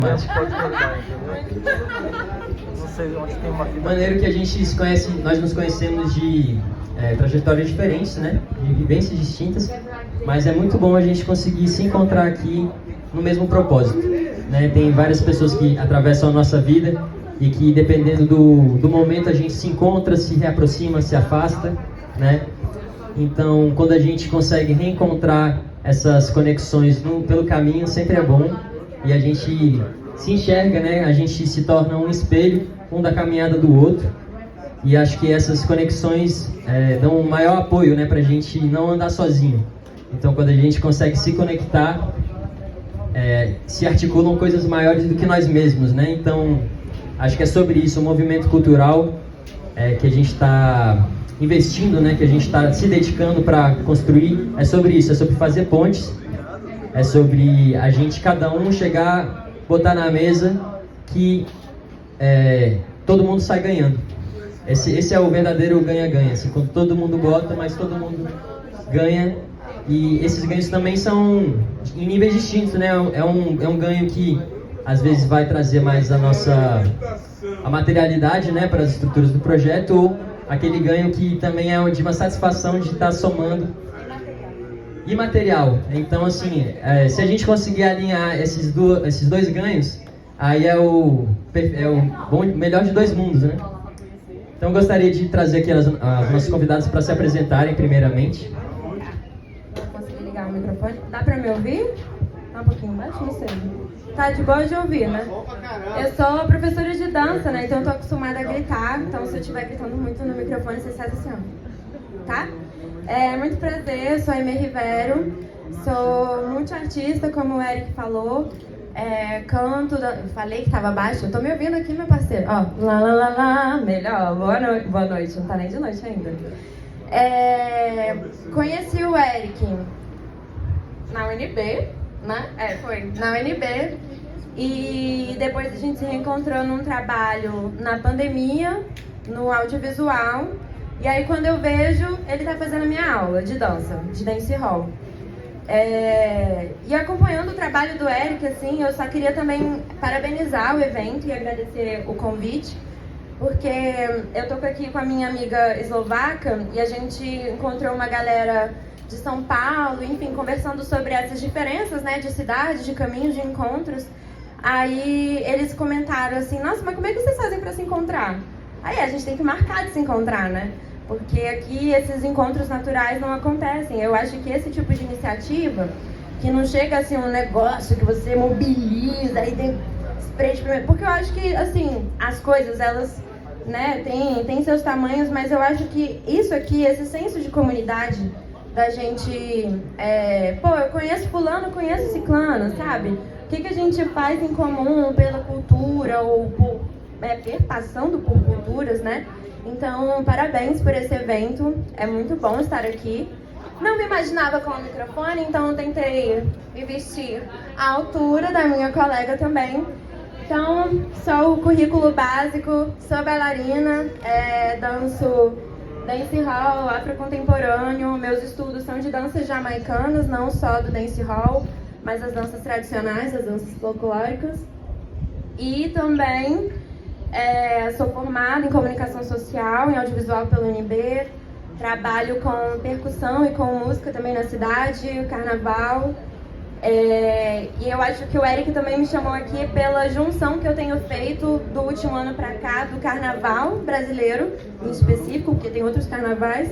Mas pode cortar, entendeu? Não sei onde tem uma fita. Maneiro que a gente se conhece, nós nos conhecemos de trajetórias diferentes, né? De vivências distintas, mas é muito bom a gente conseguir se encontrar aqui no mesmo propósito, né? Tem várias pessoas que atravessam a nossa vida e que, dependendo do momento, a gente se encontra, se reaproxima, se afasta, né? Então, quando a gente consegue reencontrar essas conexões pelo caminho, sempre é bom, e a gente se enxerga, né? A gente se torna um espelho, um da caminhada do outro, e acho que essas conexões dão um maior apoio, né? Pra gente não andar sozinho. Então, quando a gente consegue se conectar, se articulam coisas maiores do que nós mesmos, né? Então, acho que é sobre isso, o movimento cultural que a gente está investindo, né? Que a gente está se dedicando para construir, é sobre isso, é sobre fazer pontes, é sobre a gente, cada um, chegar, botar na mesa que todo mundo sai ganhando. Esse é o verdadeiro ganha-ganha, assim, quando todo mundo bota, mas todo mundo ganha. E esses ganhos também são em níveis distintos, né? É um ganho que às vezes vai trazer mais a materialidade, né, para as estruturas do projeto, ou aquele ganho que também é de uma satisfação de estar somando imaterial. Então, assim, se a gente conseguir alinhar esses dois ganhos, aí é o melhor de dois mundos, né? Então, gostaria de trazer aqui as nossas convidadas para se apresentarem primeiramente. Consegui ligar o microfone? Dá pra me ouvir? Tá um pouquinho baixo, não sei. Tá de boa de ouvir, né? Eu sou professora de dança, né? Então eu tô acostumada a gritar. Então se eu estiver gritando muito no microfone, vocês fazem assim, ó. Tá? Muito prazer, sou a Aimee Rivero. Sou multiartista, como o Eric falou. Canto, falei que tava baixo. Eu tô me ouvindo aqui, meu parceiro. Ó, lá, lá, lá, lá, melhor. Boa noite. Não tá nem de noite ainda. Conheci o Eric na UNB, né? Foi na UNB. E depois a gente se reencontrou num trabalho na pandemia, no audiovisual. E aí quando eu vejo, ele tá fazendo a minha aula de dança, de dance hall. E acompanhando o trabalho do Eric, assim, eu só queria também parabenizar o evento e agradecer o convite, porque eu tô aqui com a minha amiga eslovaca e a gente encontrou uma galera de São Paulo, enfim, conversando sobre essas diferenças, né, de cidade, de caminhos, de encontros. Aí eles comentaram assim, nossa, mas como é que vocês fazem para se encontrar? Aí a gente tem que marcar de se encontrar, né? Porque aqui esses encontros naturais não acontecem. Eu acho que esse tipo de iniciativa, que não chega assim um negócio que você mobiliza e tem spray de primeiro, porque eu acho que, assim, as coisas, elas, né, tem seus tamanhos, mas eu acho que isso aqui, esse senso de comunidade, da gente, eu conheço fulano, conheço ciclano, sabe? O que a gente faz em comum pela cultura ou por perpassando por culturas, né? Então, parabéns por esse evento, é muito bom estar aqui. Não me imaginava com o microfone, então tentei me vestir à altura da minha colega também. Então, sou o currículo básico, sou bailarina, danço dance hall, afrocontemporâneo. Meus estudos são de danças jamaicanas, não só do dance hall, mas as danças tradicionais, as danças folclóricas. E também sou formada em comunicação social, em audiovisual pela UNB. Trabalho com percussão e com música também na cidade, carnaval. E eu acho que o Eric também me chamou aqui pela junção que eu tenho feito do último ano para cá, do carnaval brasileiro, em específico, porque tem outros carnavais,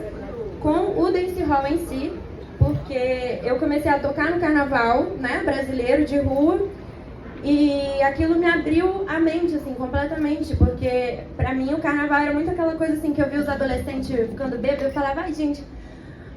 com o dance hall em si, porque eu comecei a tocar no carnaval, né, brasileiro, de rua, e aquilo me abriu a mente, assim, completamente, porque pra mim o carnaval era muito aquela coisa, assim, que eu via os adolescentes ficando bêbados, eu falava, ai, gente,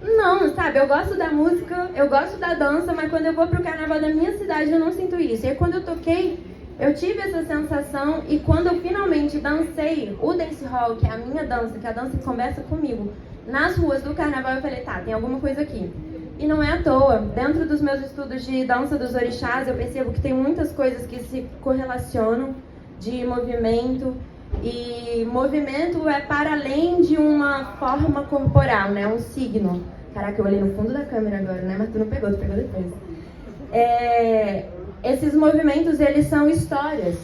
não, sabe, eu gosto da música, eu gosto da dança, mas quando eu vou pro carnaval da minha cidade eu não sinto isso. E aí, quando eu toquei, eu tive essa sensação, e quando eu finalmente dancei o dance hall, que é a minha dança, que é a dança que conversa comigo, nas ruas do carnaval, eu falei, tá, tem alguma coisa aqui. E não é à toa, dentro dos meus estudos de dança dos orixás, eu percebo que tem muitas coisas que se correlacionam de movimento, e movimento é para além de uma forma corporal, né? Um signo. Caraca, eu olhei no fundo da câmera agora, né? Mas tu não pegou, tu pegou depois. esses movimentos, eles são histórias,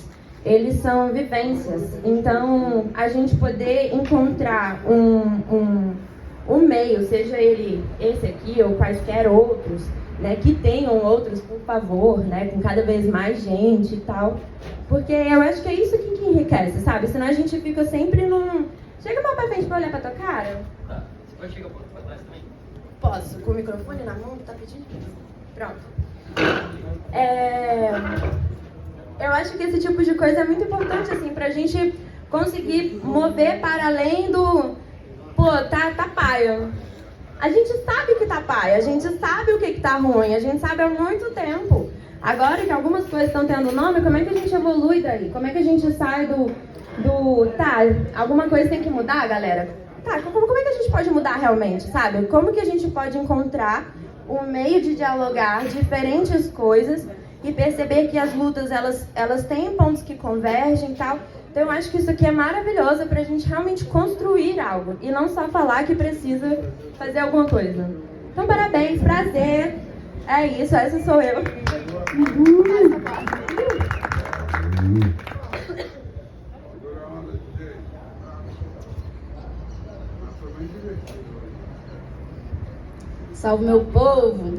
eles são vivências. Então, a gente poder encontrar um meio, seja ele esse aqui ou quaisquer outros, né, que tenham outros, por favor, né, com cada vez mais gente e tal, porque eu acho que é isso que enriquece, sabe? Senão a gente fica sempre num... Chega mais pra frente pra olhar pra tua cara. Tá. Você pode chegar um pouco pra trás também? Posso, com o microfone na mão, tá pedindo? Pronto. Eu acho que esse tipo de coisa é muito importante, assim, pra gente conseguir mover para além do... Pô, tá paia. A gente sabe que tá paia, a gente sabe o que tá ruim, a gente sabe há muito tempo. Agora que algumas coisas estão tendo nome, como é que a gente evolui daí? Como é que a gente sai do... Tá, alguma coisa tem que mudar, galera? Tá, como é que a gente pode mudar realmente, sabe? Como que a gente pode encontrar um meio de dialogar diferentes coisas e perceber que as lutas, elas têm pontos que convergem e tal. Então eu acho que isso aqui é maravilhoso pra gente realmente construir algo e não só falar que precisa fazer alguma coisa. Então parabéns, prazer. É isso, essa sou eu. Salve, meu povo!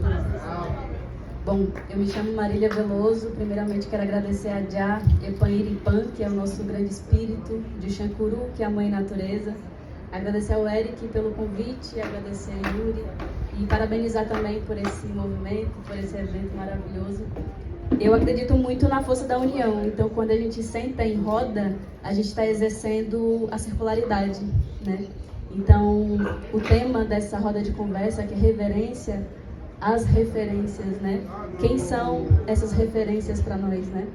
Bom, eu me chamo Marília Veloso. Primeiramente quero agradecer a Já Epaniripan, que é o nosso grande espírito, de Xancuru, que é a mãe natureza. Agradecer ao Eric pelo convite, agradecer a Yuri e parabenizar também por esse movimento, por esse evento maravilhoso. Eu acredito muito na força da união, então quando a gente senta em roda, a gente está exercendo a circularidade, né? Então, o tema dessa roda de conversa, que é reverência às referências, né? Quem são essas referências para nós, né?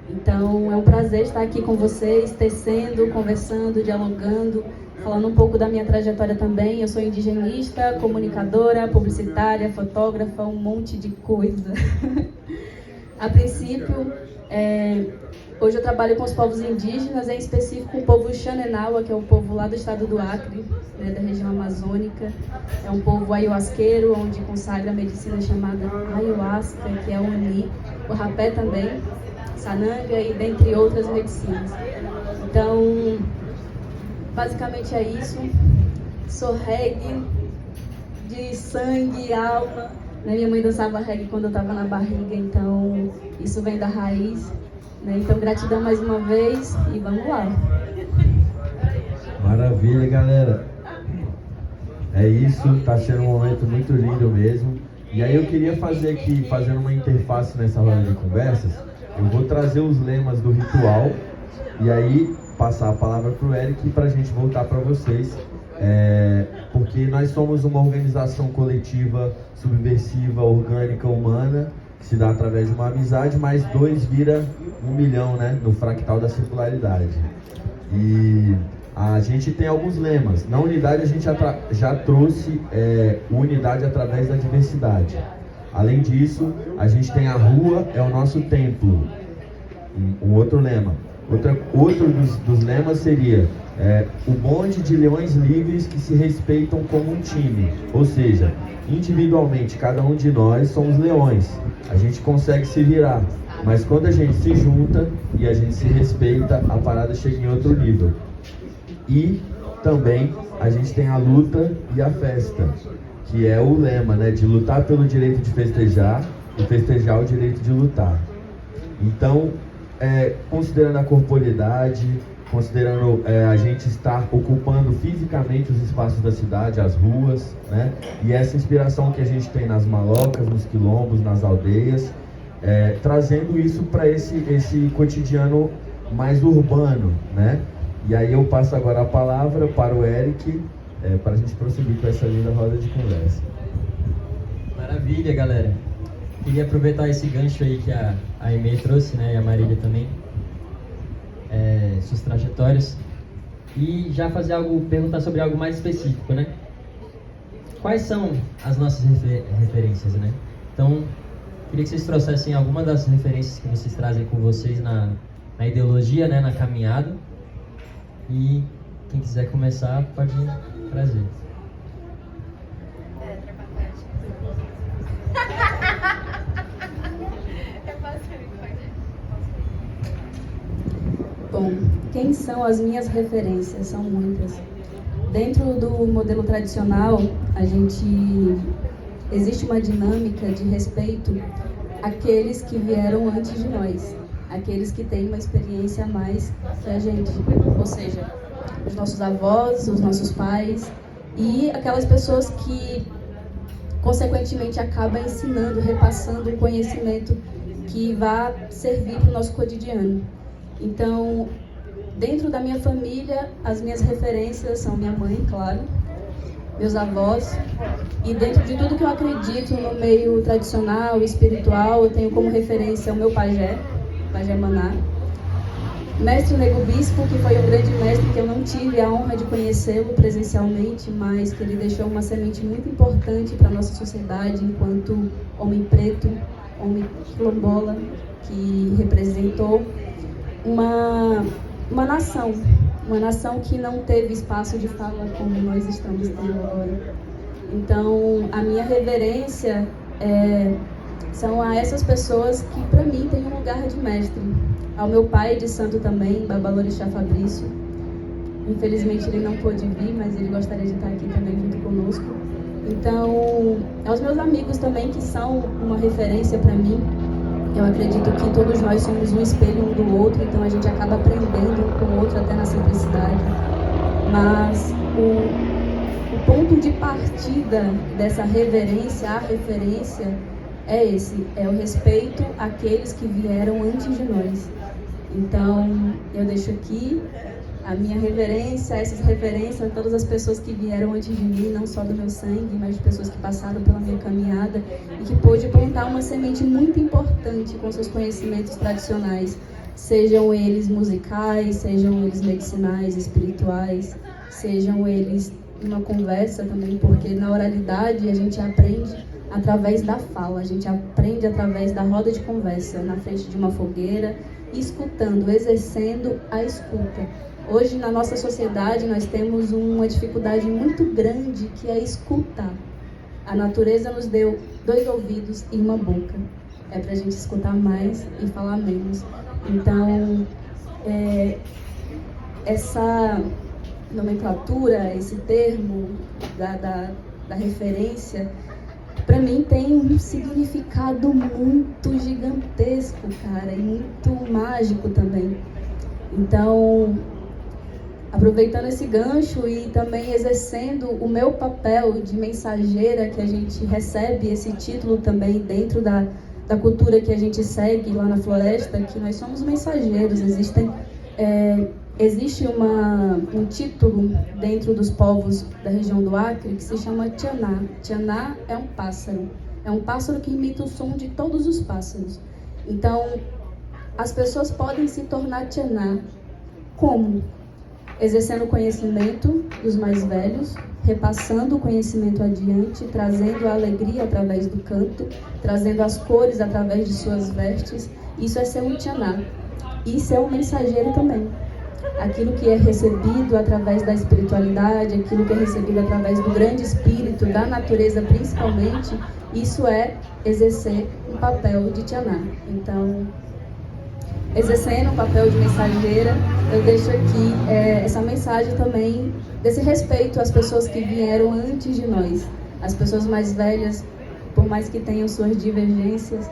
Então, é um prazer estar aqui com vocês, tecendo, conversando, dialogando, falando um pouco da minha trajetória também. Eu sou indigenista, comunicadora, publicitária, fotógrafa, um monte de coisa. A princípio, hoje eu trabalho com os povos indígenas, em específico o povo Xanenawa, que é um povo lá do estado do Acre, né, da região amazônica. É um povo ayahuasqueiro, onde consagra a medicina chamada ayahuasca, que é o Uni, o rapé também, sananga e dentre outras medicinas. Então, basicamente é isso. Sou reggae de sangue e alma. Minha mãe dançava reggae quando eu estava na barriga, então isso vem da raiz. Então, gratidão mais uma vez e vamos lá. Maravilha, galera. É isso, tá sendo um momento muito lindo mesmo. E aí eu queria fazer aqui, fazendo uma interface nessa roda de conversas, eu vou trazer os lemas do ritual e aí passar a palavra pro Eric pra gente voltar para vocês. Porque nós somos uma organização coletiva, subversiva, orgânica, humana, que se dá através de uma amizade, mas 2 vira 1 milhão, né, no fractal da circularidade. E a gente tem alguns lemas. Na unidade a gente já trouxe unidade através da diversidade. Além disso, a gente tem a rua é o nosso templo. Um outro lema. Outro dos lemas seria o bonde de leões livres que se respeitam como um time. Ou seja, individualmente, cada um de nós somos leões. A gente consegue se virar. Mas quando a gente se junta e a gente se respeita, a parada chega em outro nível. E também a gente tem a luta e a festa, que é o lema, né, de lutar pelo direito de festejar e festejar o direito de lutar. Então, considerando a corporeidade, considerando a gente estar ocupando fisicamente os espaços da cidade, as ruas, né? E essa inspiração que a gente tem nas malocas, nos quilombos, nas aldeias, trazendo isso para esse cotidiano mais urbano, né? E aí eu passo agora a palavra para o Eric, para a gente prosseguir com essa linda roda de conversa. Maravilha, galera. Queria aproveitar esse gancho aí que a Aimee trouxe, né, e a Marília também, suas trajetórias, e já perguntar sobre algo mais específico, né? Quais são as nossas referências, né? Então, queria que vocês trouxessem alguma das referências que vocês trazem com vocês na ideologia, né, na caminhada, e quem quiser começar pode trazer. Eu posso Bom, quem são as minhas referências? São muitas. Dentro do modelo tradicional, existe uma dinâmica de respeito àqueles que vieram antes de nós, aqueles que têm uma experiência a mais que a gente, ou seja, os nossos avós, os nossos pais e aquelas pessoas que, consequentemente, acabam ensinando, repassando um conhecimento que vai servir para o nosso cotidiano. Então, dentro da minha família, as minhas referências são minha mãe, claro, meus avós, e dentro de tudo que eu acredito no meio tradicional, espiritual, eu tenho como referência o meu pajé Maná, mestre Nego Bispo, que foi um grande mestre que eu não tive a honra de conhecê-lo presencialmente, mas que ele deixou uma semente muito importante para a nossa sociedade enquanto homem preto, homem quilombola, que representou uma nação que não teve espaço de fala como nós estamos tendo agora. Então, a minha reverência são a essas pessoas que, para mim, têm um lugar de mestre. Ao meu pai de santo também, Babalorixá Fabrício. Infelizmente, ele não pôde vir, mas ele gostaria de estar aqui também junto conosco. Então, aos meus amigos também, que são uma referência para mim. Eu acredito que todos nós somos um espelho um do outro, então a gente acaba aprendendo um com o outro até na simplicidade. Mas o ponto de partida dessa reverência, a referência, é esse, é o respeito àqueles que vieram antes de nós. Então, eu deixo aqui a minha reverência, essas referências a todas as pessoas que vieram antes de mim, não só do meu sangue, mas de pessoas que passaram pela minha caminhada e que pôde plantar uma semente muito importante com seus conhecimentos tradicionais, sejam eles musicais, sejam eles medicinais, espirituais, sejam eles uma conversa também, porque na oralidade a gente aprende através da fala, a gente aprende através da roda de conversa, na frente de uma fogueira, escutando, exercendo a escuta. Hoje, na nossa sociedade, nós temos uma dificuldade muito grande, que é escutar. A natureza nos deu 2 ouvidos e uma boca. É para a gente escutar mais e falar menos. Então, essa nomenclatura, esse termo da referência, para mim tem um significado muito gigantesco, cara, e muito mágico também. Então, aproveitando esse gancho e também exercendo o meu papel de mensageira, que a gente recebe esse título também dentro da cultura que a gente segue lá na floresta, que nós somos mensageiros. Existe um título dentro dos povos da região do Acre que se chama Tianá. Tianá é um pássaro que imita o som de todos os pássaros. Então, as pessoas podem se tornar Tianá. Como? Exercendo o conhecimento dos mais velhos, repassando o conhecimento adiante, trazendo a alegria através do canto, trazendo as cores através de suas vestes. Isso é ser um Tianá. Isso é um mensageiro também. Aquilo que é recebido através da espiritualidade, aquilo que é recebido através do grande espírito, da natureza principalmente, isso é exercer um papel de Tianá. Então, exercendo o papel de mensageira, eu deixo aqui essa mensagem também desse respeito às pessoas que vieram antes de nós. As pessoas mais velhas, por mais que tenham suas divergências,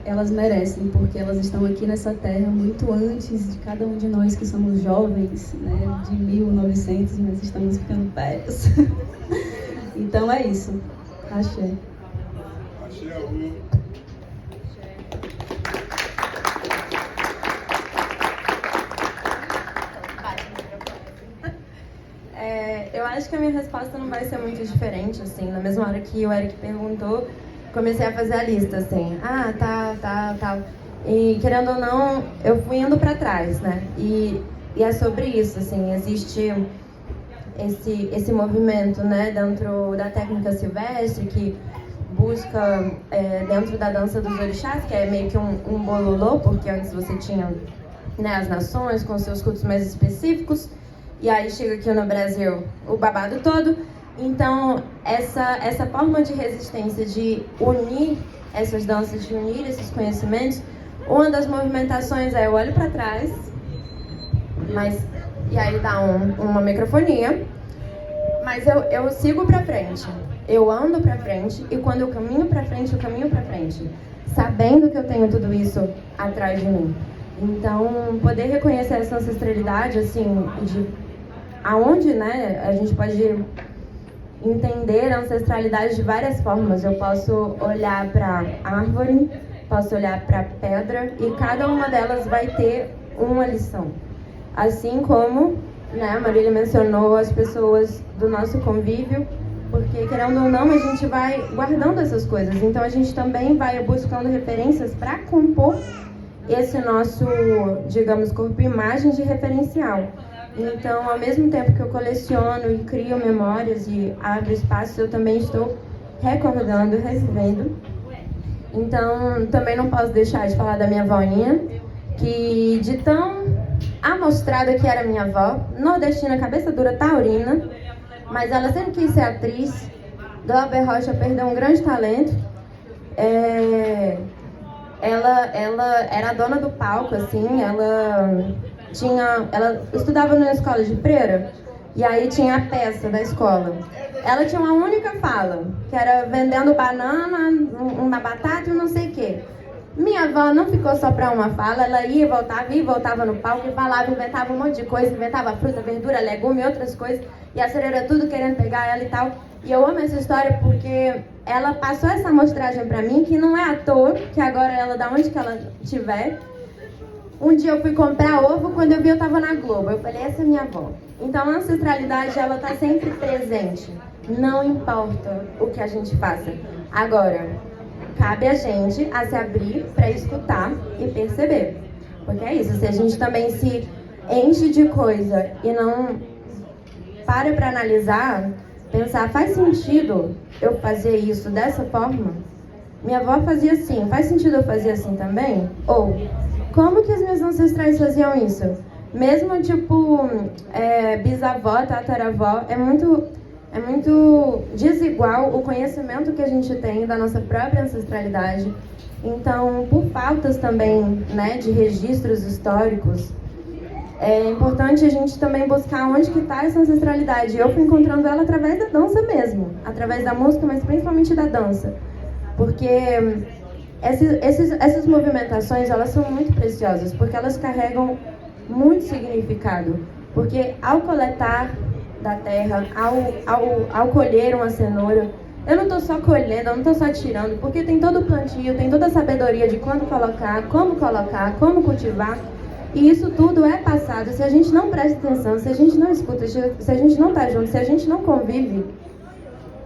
elas merecem, porque elas estão aqui nessa terra muito antes de cada um de nós que somos jovens, né? De 1900 nós estamos ficando velhos. Então é isso. Axé. Eu acho que a minha resposta não vai ser muito diferente, assim. Na mesma hora que o Eric perguntou, comecei a fazer a lista, assim. Tal. E, querendo ou não, eu fui indo pra trás, né? E é sobre isso, assim. Existe esse movimento, né? Dentro da técnica silvestre, que busca, dentro da dança dos orixás, que é meio que um bololô, porque antes você tinha, né, as nações com seus cultos mais específicos. E aí chega aqui no Brasil o babado todo. Então, essa forma de resistência, de unir essas danças, de unir esses conhecimentos, uma das movimentações eu olho para trás Mas, e aí dá uma microfonia, mas eu sigo pra frente, eu ando pra frente, e quando eu caminho pra frente, eu caminho pra frente, sabendo que eu tenho tudo isso atrás de mim. Então, poder reconhecer essa ancestralidade, assim, de aonde, né, a gente pode entender a ancestralidade de várias formas. Eu posso olhar para árvore, posso olhar para pedra, e cada uma delas vai ter uma lição. Assim como, né, a Marília mencionou as pessoas do nosso convívio, porque, querendo ou não, a gente vai guardando essas coisas. Então, a gente também vai buscando referências para compor esse nosso, digamos, corpo-imagem de referencial. Então, ao mesmo tempo que eu coleciono e crio memórias e abro espaços, eu também estou recordando, revivendo. Então, também não posso deixar de falar da minha avóinha, que de tão amostrada que era minha avó, nordestina, cabeça dura, taurina, mas ela sempre quis ser atriz. Glauber Rocha perdeu um grande talento. Ela era a dona do palco, assim, ela estudava numa escola de freira, e aí tinha a peça da escola. Ela tinha uma única fala, que era vendendo banana, uma batata e não sei o quê. Minha avó não ficou só para uma fala, ela ia e voltava no palco e falava, inventava um monte de coisa, inventava fruta, verdura, legume e outras coisas, e a freira tudo querendo pegar ela e tal. E eu amo essa história porque ela passou essa amostragem para mim, que não é à toa, que agora ela, da onde que ela estiver. Um dia eu fui comprar ovo, quando eu vi eu tava na Globo. Eu falei, essa é minha avó. Então a ancestralidade, ela tá sempre presente. Não importa o que a gente faça. Agora, cabe a gente a se abrir para escutar e perceber. Porque é isso, se a gente também se enche de coisa e não para analisar, pensar, faz sentido eu fazer isso dessa forma? Minha avó fazia assim, faz sentido eu fazer assim também? Ou, como que as minhas ancestrais faziam isso? Mesmo, tipo, bisavó, tataravó, é muito desigual o conhecimento que a gente tem da nossa própria ancestralidade. Então, por faltas também, né, de registros históricos, é importante a gente também buscar onde que está essa ancestralidade. Eu fui encontrando ela através da dança mesmo, através da música, mas principalmente da dança. Porque essas movimentações, elas são muito preciosas, porque elas carregam muito significado. Porque ao coletar da terra, ao colher uma cenoura, eu não estou só colhendo, eu não estou só tirando, porque tem todo o plantio, tem toda a sabedoria de quando colocar, como cultivar. E isso tudo é passado. Se a gente não presta atenção, se a gente não escuta, se a gente não está junto, se a gente não convive,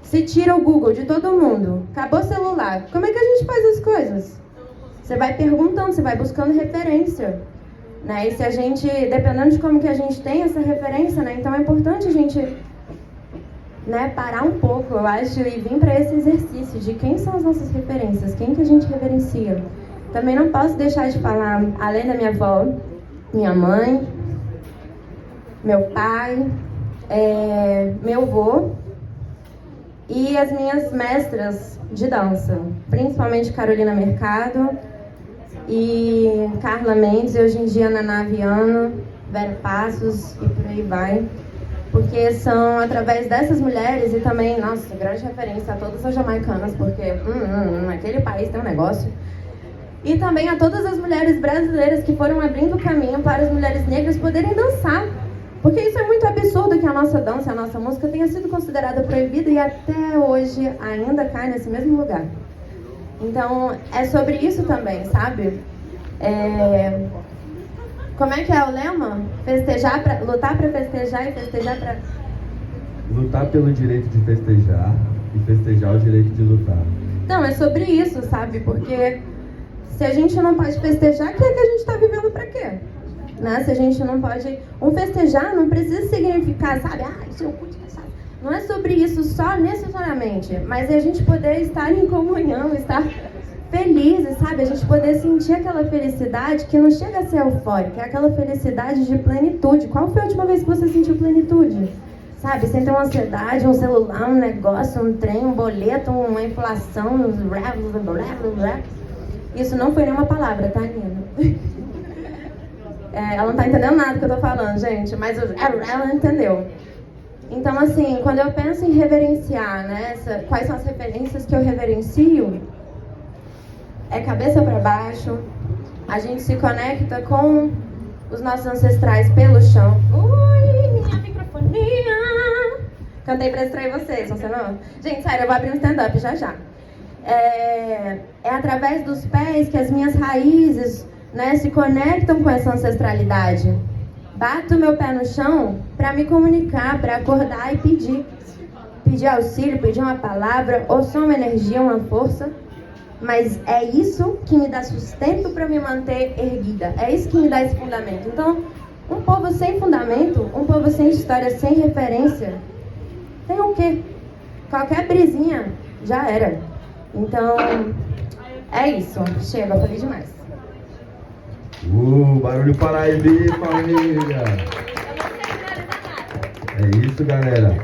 se tira o Google de todo mundo, acabou o celular, como é que a gente faz as coisas? Você vai perguntando, você vai buscando referência, né? E se a gente, dependendo de como que a gente tem essa referência, né? Então é importante a gente, né, parar um pouco, eu acho, e vir para esse exercício de quem são as nossas referências, quem que a gente reverencia. Também não posso deixar de falar, além da minha avó, minha mãe, meu pai, meu avô e as minhas mestras de dança, principalmente Carolina Mercado e Carla Mendes, e hoje em dia Naná Viana, Vera Passos e por aí vai. Porque são através dessas mulheres e também, nossa, grande referência a todas as jamaicanas, porque naquele país tem um negócio. E também a todas as mulheres brasileiras que foram abrindo o caminho para as mulheres negras poderem dançar. Porque isso é muito absurdo que a nossa dança, a nossa música tenha sido considerada proibida e até hoje ainda cai nesse mesmo lugar. Então, é sobre isso também, sabe? Como é que é o lema? Lutar para festejar e festejar para... Lutar pelo direito de festejar e festejar o direito de lutar. Então, é sobre isso, sabe? Porque se a gente não pode festejar, o que é que a gente está vivendo para quê? Né? Se a gente não pode... Um festejar não precisa significar, sabe? Isso eu curto, sabe? Não é sobre isso só necessariamente, mas é a gente poder estar em comunhão, estar felizes, sabe? A gente poder sentir aquela felicidade que não chega a ser eufórica, é aquela felicidade de plenitude. Qual foi a última vez que você sentiu plenitude? Sabe? Sem ter uma ansiedade, um celular, um negócio, um trem, um boleto, uma inflação, Isso não foi nenhuma palavra, tá, Nina? Ela não tá entendendo nada do que eu tô falando, gente, mas ela entendeu. Então, assim, quando eu penso em reverenciar, né, quais são as referências que eu reverencio, é cabeça para baixo, a gente se conecta com os nossos ancestrais pelo chão. Ui, minha microfonia! Cantei pra distrair vocês, funcionou? Gente, sério, eu vou abrir um stand-up já. É através dos pés que as minhas raízes, né, se conectam com essa ancestralidade. Bato meu pé no chão para me comunicar, para acordar e pedir auxílio, pedir uma palavra, ou só uma energia, uma força. Mas é isso que me dá sustento para me manter erguida. É isso que me dá esse fundamento. Então, um povo sem fundamento, um povo sem história, sem referência, tem o quê? Qualquer brisinha já era. Então, é isso. Chega, eu falei demais. Barulho Paraíba, família! É isso, galera.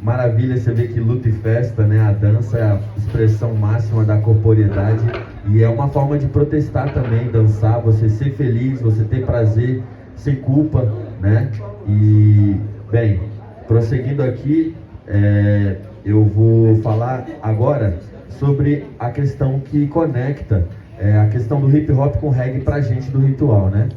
Maravilha você ver que luta e festa, né? A dança é a expressão máxima da corporeidade e é uma forma de protestar também, dançar, você ser feliz, você ter prazer, sem culpa, né? E, bem, prosseguindo aqui, eu vou falar agora sobre a questão que conecta a questão do hip hop com reggae pra gente do ritual, né?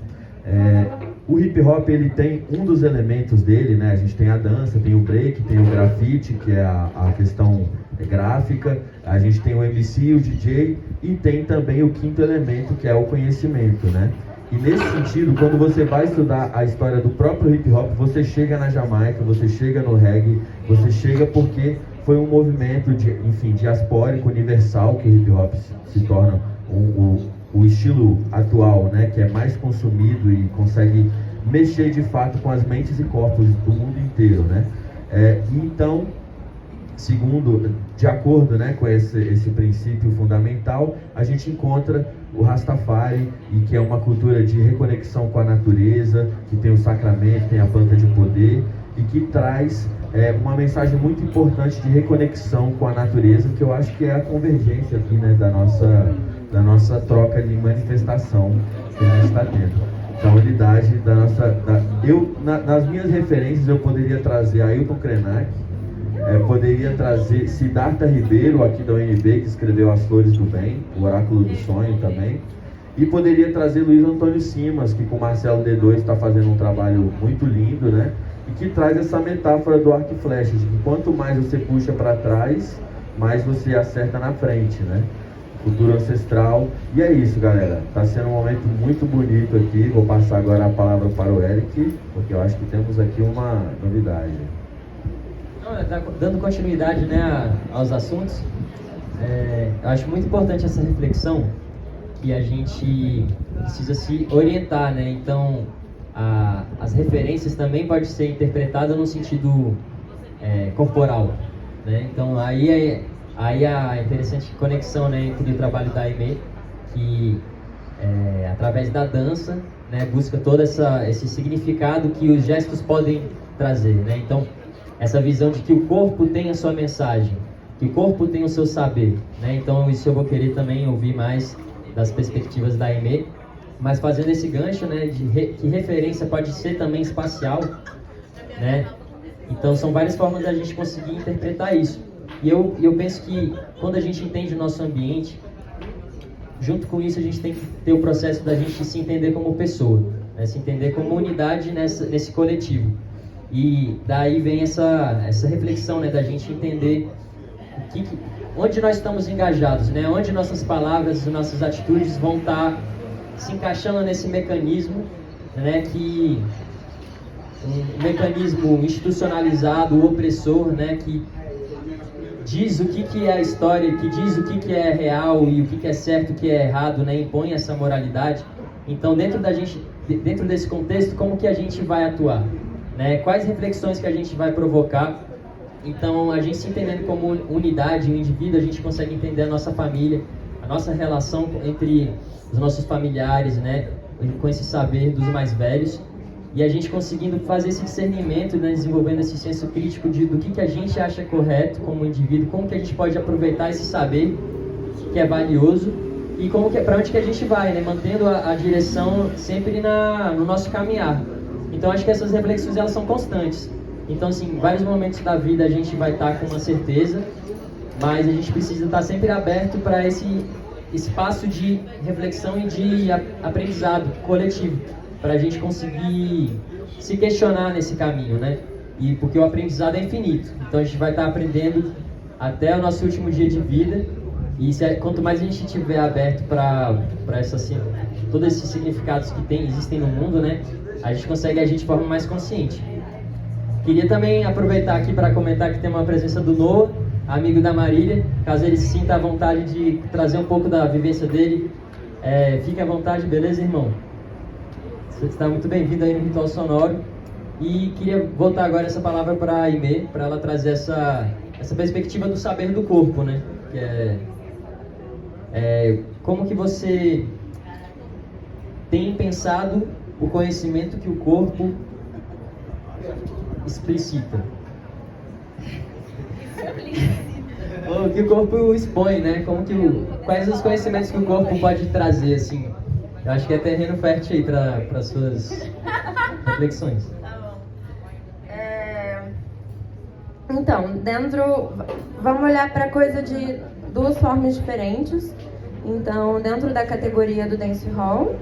O hip hop, ele tem um dos elementos dele, né? A gente tem a dança, tem o break, tem o grafite, que é a questão gráfica, a gente tem o MC, o DJ, e tem também o quinto elemento, que é o conhecimento, né? E nesse sentido, quando você vai estudar a história do próprio hip hop, você chega na Jamaica, você chega no reggae, você chega porque foi um movimento diaspórico, universal, que o hip hop se torna o estilo atual, né, que é mais consumido e consegue mexer de fato com as mentes e corpos do mundo inteiro, né? Então, de acordo, né, com esse princípio fundamental, a gente encontra o Rastafari, e que é uma cultura de reconexão com a natureza, que tem o sacramento, tem a planta de poder, e que traz uma mensagem muito importante de reconexão com a natureza, que eu acho que é a convergência aqui, né, da nossa troca de manifestação que a gente está tendo. Então, a unidade da nossa... nas minhas referências, eu poderia trazer Ailton Krenak, poderia trazer Siddhartha Ribeiro, aqui da UNB, que escreveu As Flores do Bem, o Oráculo do Sonho também, e poderia trazer Luiz Antônio Simas, que com Marcelo D2 está fazendo um trabalho muito lindo, né? E que traz essa metáfora do arco e flecha, de que quanto mais você puxa para trás, mais você acerta na frente, né? Cultura ancestral. E é isso, galera. Tá sendo um momento muito bonito aqui. Vou passar agora a palavra para o Eric, porque eu acho que temos aqui uma novidade. Dando continuidade, né, aos assuntos, eu acho muito importante essa reflexão, que a gente precisa se orientar, né? Então, as referências também podem ser interpretadas no sentido corporal, né? Então, aí a interessante conexão, né, entre o trabalho da Aimee, que através da dança, né, busca todo esse significado que os gestos podem trazer, né? Então, essa visão de que o corpo tem a sua mensagem, que o corpo tem o seu saber, né? Então, isso eu vou querer também ouvir mais das perspectivas da Aimee, mas fazendo esse gancho, né, que referência pode ser também espacial, né? Então, são várias formas da gente conseguir interpretar isso. E eu penso que quando a gente entende o nosso ambiente, junto com isso a gente tem que ter o processo da gente se entender como pessoa, né? Se entender como unidade nesse coletivo. E daí vem essa reflexão, né, da gente entender onde nós estamos engajados, né? Onde nossas palavras e nossas atitudes vão estar se encaixando nesse mecanismo, né, que um mecanismo institucionalizado, opressor, né, que diz o que é a história, que diz o que é real e o que é certo, o que é errado, né, impõe essa moralidade. Então, dentro desse contexto, como que a gente vai atuar, né? Quais reflexões que a gente vai provocar? Então, a gente se entendendo como unidade, um indivíduo, a gente consegue entender a nossa família, a nossa relação entre os nossos familiares, né, com esse saber dos mais velhos, e a gente conseguindo fazer esse discernimento, né, desenvolvendo esse senso crítico do que a gente acha correto como indivíduo, como que a gente pode aproveitar esse saber que é valioso e para onde que a gente vai, né? Mantendo a direção sempre no nosso caminhar. Então acho que essas reflexões elas são constantes. Então assim, em vários momentos da vida a gente vai estar com uma certeza, mas a gente precisa estar sempre aberto para esse espaço de reflexão e de aprendizado coletivo, para a gente conseguir se questionar nesse caminho, né? E porque o aprendizado é infinito, então a gente vai estar aprendendo até o nosso último dia de vida, e quanto mais a gente estiver aberto para todos esses significados que existem no mundo, né? A gente consegue agir de forma mais consciente. Queria também aproveitar aqui para comentar que tem uma presença do Noah, amigo da Marília, caso ele se sinta à vontade de trazer um pouco da vivência dele, fique à vontade, beleza, irmão? Você está muito bem-vindo aí no Ritual Sonoro. E queria voltar agora essa palavra para a Aimee, para ela trazer essa perspectiva do saber do corpo, né? Que como que você tem pensado o conhecimento que o corpo explicita? O que o corpo expõe, né? Quais os conhecimentos que o corpo pode trazer, assim? Eu acho que é terreno fértil aí para suas reflexões. Então, vamos olhar para coisa de duas formas diferentes. Então, dentro da categoria do dancehall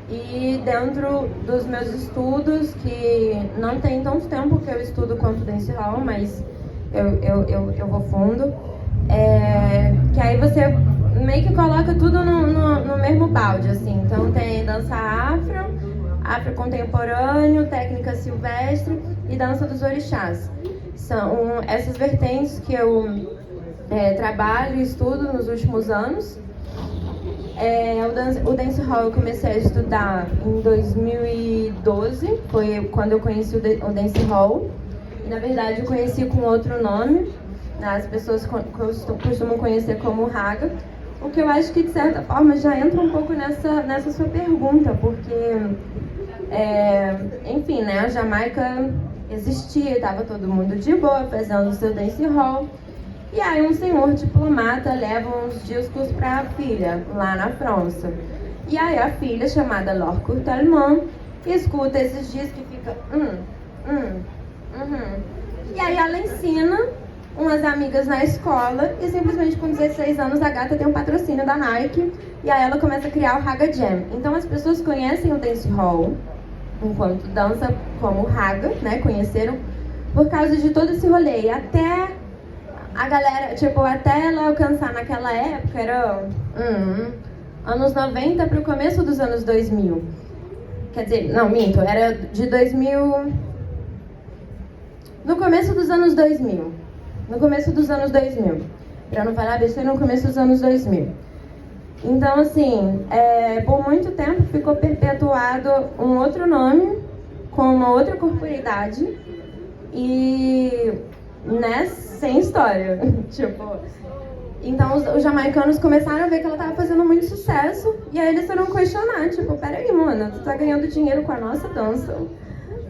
e dentro dos meus estudos, que não tem tanto tempo que eu estudo quanto dancehall, mas eu vou fundo. Que aí você meio que coloca tudo no mesmo balde, assim. Então, tem dança afro contemporâneo, técnica silvestre e dança dos orixás. São essas vertentes que eu trabalho e estudo nos últimos anos. O dancehall eu comecei a estudar em 2012, foi quando eu conheci o dancehall. E, na verdade, eu conheci com outro nome, as pessoas costumam conhecer como raga. O que eu acho que, de certa forma, já entra um pouco nessa sua pergunta, porque, enfim, né, a Jamaica existia, estava todo mundo de boa, fazendo o seu dancehall. E aí um senhor diplomata leva uns discos para a filha, lá na França. E aí a filha, chamada Laure Courtelman, escuta esses discos e fica... E aí ela ensina umas amigas na escola e simplesmente com 16 anos a gata tem um patrocínio da Nike. E aí ela começa a criar o Raga Jam. Então as pessoas conhecem o dancehall enquanto dança como raga, né? Conheceram por causa de todo esse rolê. E até a galera, até ela alcançar naquela época, era anos 90 para o começo dos anos 2000. Quer dizer, não, minto, era de 2000... No começo dos anos 2000. Para não falar besteira, no começo dos anos 2000. Então, assim, por muito tempo ficou perpetuado um outro nome, com uma outra corporeidade e, né, sem história. Então os jamaicanos começaram a ver que ela estava fazendo muito sucesso e aí eles foram questionar, peraí, mano, tu tá ganhando dinheiro com a nossa dança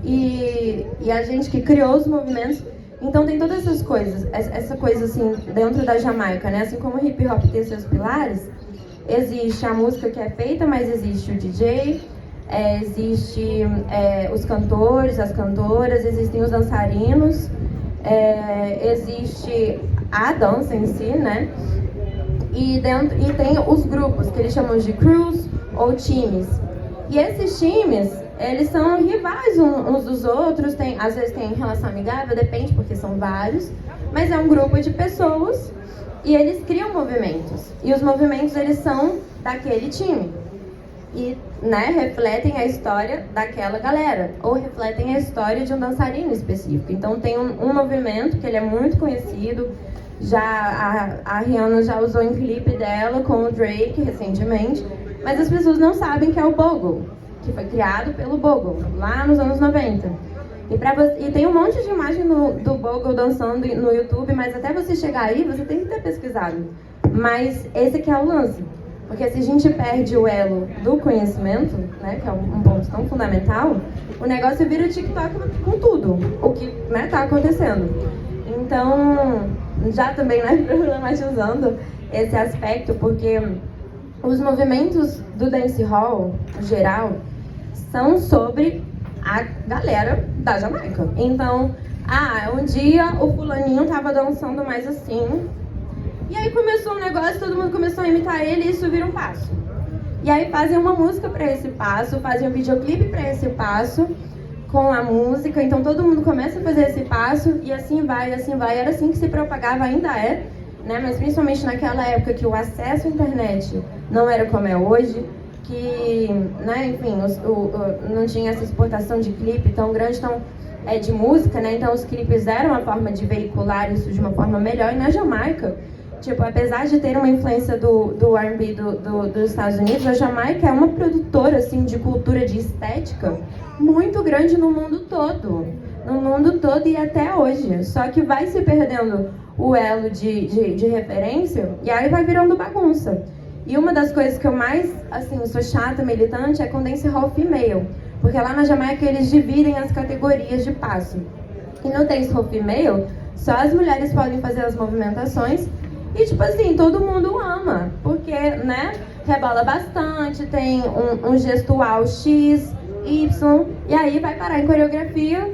e a gente que criou os movimentos. Então tem todas essas coisas, essa coisa assim, dentro da Jamaica, né, assim como o hip hop tem seus pilares. Existe a música que é feita, mas existe o DJ, existe os cantores, as cantoras, existem os dançarinos, existe a dança em si, né? E tem os grupos, que eles chamam de crews ou times. E esses times, eles são rivais uns dos outros, às vezes tem relação amigável, depende, porque são vários, mas é um grupo de pessoas. E eles criam movimentos. E os movimentos, eles são daquele time. E, né, refletem a história daquela galera. Ou refletem a história de um dançarino específico. Então, tem um movimento que ele é muito conhecido. A Rihanna já usou em clipe dela com o Drake, recentemente. Mas as pessoas não sabem que é o Bogle, que foi criado pelo Bogle, lá nos anos 90. E tem um monte de imagem do Bogle dançando no YouTube, mas até você chegar aí, você tem que ter pesquisado. Mas esse aqui é o lance. Porque se a gente perde o elo do conhecimento, né, que é um ponto tão fundamental, o negócio vira TikTok com tudo, o que, né, tá acontecendo. Então, já também, né, problematizando esse aspecto, porque os movimentos do dancehall, no geral, são sobre a galera da Jamaica. Então, um dia o fulaninho tava dançando mais assim, e aí começou um negócio, todo mundo começou a imitar ele e isso vira um passo. E aí fazem uma música para esse passo, fazem um videoclipe para esse passo, com a música, então todo mundo começa a fazer esse passo, e assim vai, era assim que se propagava, ainda é, né? Mas principalmente naquela época que o acesso à internet não era como é hoje, que, né, enfim, não tinha essa exportação de clipe tão grande, de música, né? Então os clipes eram uma forma de veicular isso de uma forma melhor. E na Jamaica, tipo, apesar de ter uma influência do R&B dos Estados Unidos, a Jamaica é uma produtora, assim, de cultura, de estética muito grande no mundo todo. No mundo todo e até hoje. Só que vai se perdendo o elo de referência e aí vai virando bagunça. E uma das coisas que eu mais, assim, sou chata, militante, é com dancehall female. Porque lá na Jamaica eles dividem as categorias de passo. E no dancehall female, só as mulheres podem fazer as movimentações. E, tipo assim, todo mundo ama. Porque, né, rebola bastante, tem um gestual X, Y. E aí vai parar em coreografia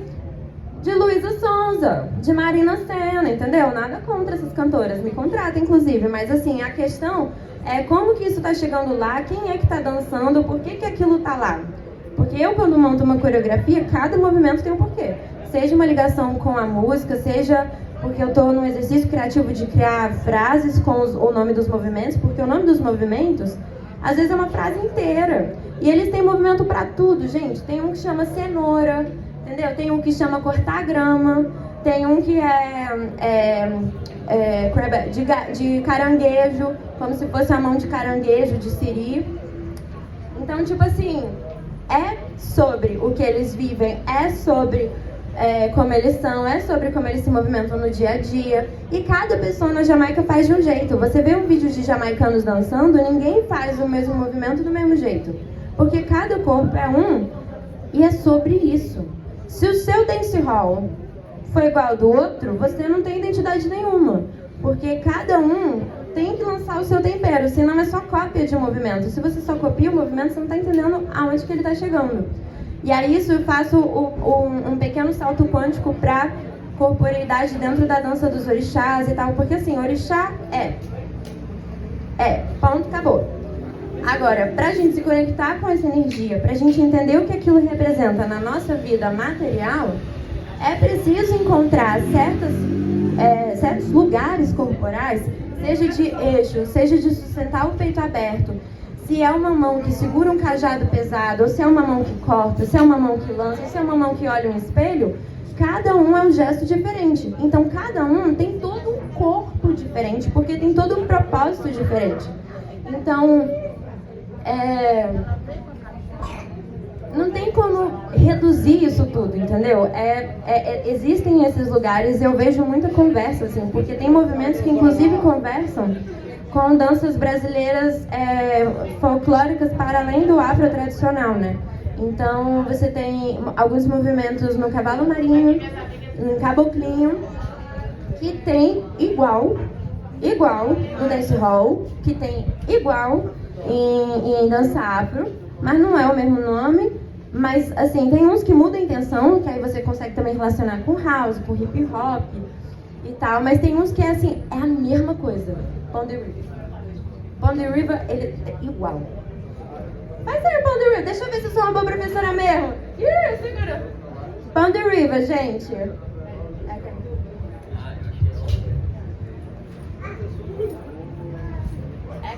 de Luísa Sonza, de Marina Sena, entendeu? Nada contra essas cantoras, me contrata, inclusive. Mas, assim, a questão é como que isso tá chegando lá, quem é que tá dançando, por que que aquilo tá lá? Porque eu, quando monto uma coreografia, cada movimento tem um porquê. Seja uma ligação com a música, seja porque eu estou num exercício criativo de criar frases com o nome dos movimentos, porque o nome dos movimentos, às vezes, é uma frase inteira. E eles têm movimento para tudo, gente. Tem um que chama cenoura, entendeu? Tem um que chama cortar grama, tem um que de caranguejo, como se fosse a mão de caranguejo, de siri. Então, tipo assim, é sobre o que eles vivem, é sobre como eles são, é sobre como eles se movimentam no dia a dia. E cada pessoa na Jamaica faz de um jeito. Você vê um vídeo de jamaicanos dançando, ninguém faz o mesmo movimento do mesmo jeito. Porque cada corpo é um e é sobre isso. Se o seu dancehall for igual ao do outro, você não tem identidade nenhuma. Porque cada um tem que lançar o seu tempero, senão é só cópia de um movimento. Se você só copia o movimento, você não está entendendo aonde que ele está chegando. E aí isso eu faço um pequeno salto quântico para corporeidade dentro da dança dos orixás e tal, porque assim, orixá ponto, acabou. Agora, pra gente se conectar com essa energia, pra gente entender o que aquilo representa na nossa vida material, é preciso encontrar certos lugares corporais, seja de eixo, seja de sustentar o peito aberto, se é uma mão que segura um cajado pesado, ou se é uma mão que corta, se é uma mão que lança, se é uma mão que olha um espelho, cada um é um gesto diferente. Então, cada um tem todo um corpo diferente, porque tem todo um propósito diferente. Então, não tem como reduzir isso tudo, entendeu? Existem esses lugares e eu vejo muita conversa, assim, porque tem movimentos que, inclusive, conversam com danças brasileiras folclóricas para além do afro tradicional, né? Então, você tem alguns movimentos no cavalo marinho, no caboclinho, que tem igual no dancehall, que tem igual em dança afro, mas não é o mesmo nome. Mas, assim, tem uns que mudam a intenção, que aí você consegue também relacionar com house, com hip hop e tal, mas tem uns que é assim, é a mesma coisa. Pon de River. Pon de River, ele é igual. Vai ser Pon de River, deixa eu ver se eu sou uma boa professora mesmo. Segura. Pon de River, gente.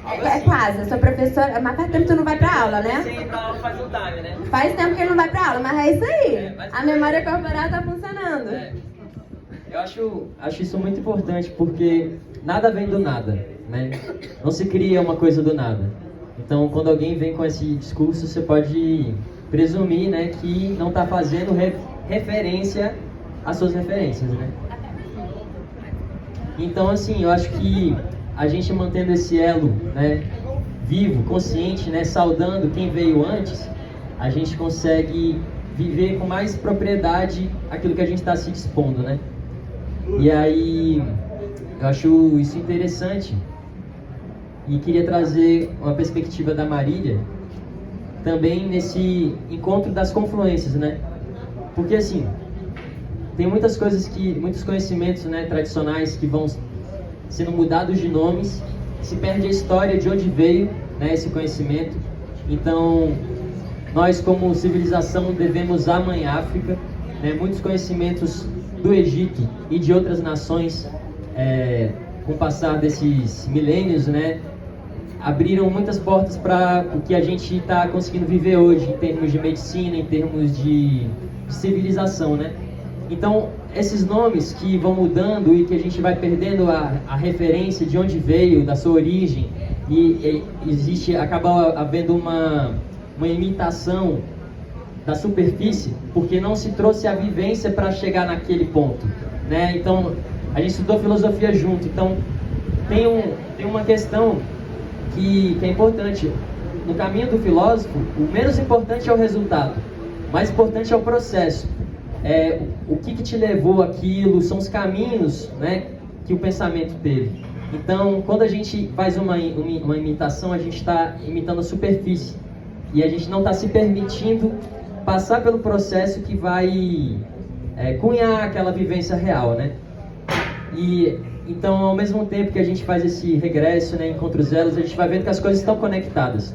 É quase, eu sou professora, mas faz tempo que tu não vai pra aula, né? Sim, então faz um time, né? Faz tempo que ele não vai pra aula, mas é isso aí. A memória corporal tá funcionando. Eu acho isso muito importante, porque nada vem do nada, né? Não se cria uma coisa do nada. Então, quando alguém vem com esse discurso, você pode presumir, né, que não está fazendo referência às suas referências, né? Então, assim, eu acho que a gente mantendo esse elo, né, vivo, consciente, né, saudando quem veio antes, a gente consegue viver com mais propriedade aquilo que a gente está se dispondo, né? E aí, eu acho isso interessante, e queria trazer uma perspectiva da Marília também nesse encontro das confluências, né? Porque assim, tem muitos conhecimentos, né, tradicionais que vão sendo mudados de nomes, se perde a história de onde veio, né, esse conhecimento. Então, nós como civilização devemos à Mãe África, né, muitos conhecimentos do Egito e de outras nações, com o passar desses milênios, né, abriram muitas portas para o que a gente está conseguindo viver hoje, em termos de medicina, em termos de civilização, né? Então, esses nomes que vão mudando e que a gente vai perdendo a referência de onde veio, da sua origem, e acaba havendo uma imitação da superfície, porque não se trouxe a vivência para chegar naquele ponto, né? Então, a gente estudou filosofia junto, então tem uma questão que é importante. No caminho do filósofo, o menos importante é o resultado, o mais importante é o processo. O que te levou àquilo, são os caminhos, né, que o pensamento teve. Então, quando a gente faz uma imitação, a gente está imitando a superfície e a gente não está se permitindo passar pelo processo que vai cunhar aquela vivência real, né? E então, ao mesmo tempo que a gente faz esse regresso, né, encontra os elos, a gente vai vendo que as coisas estão conectadas.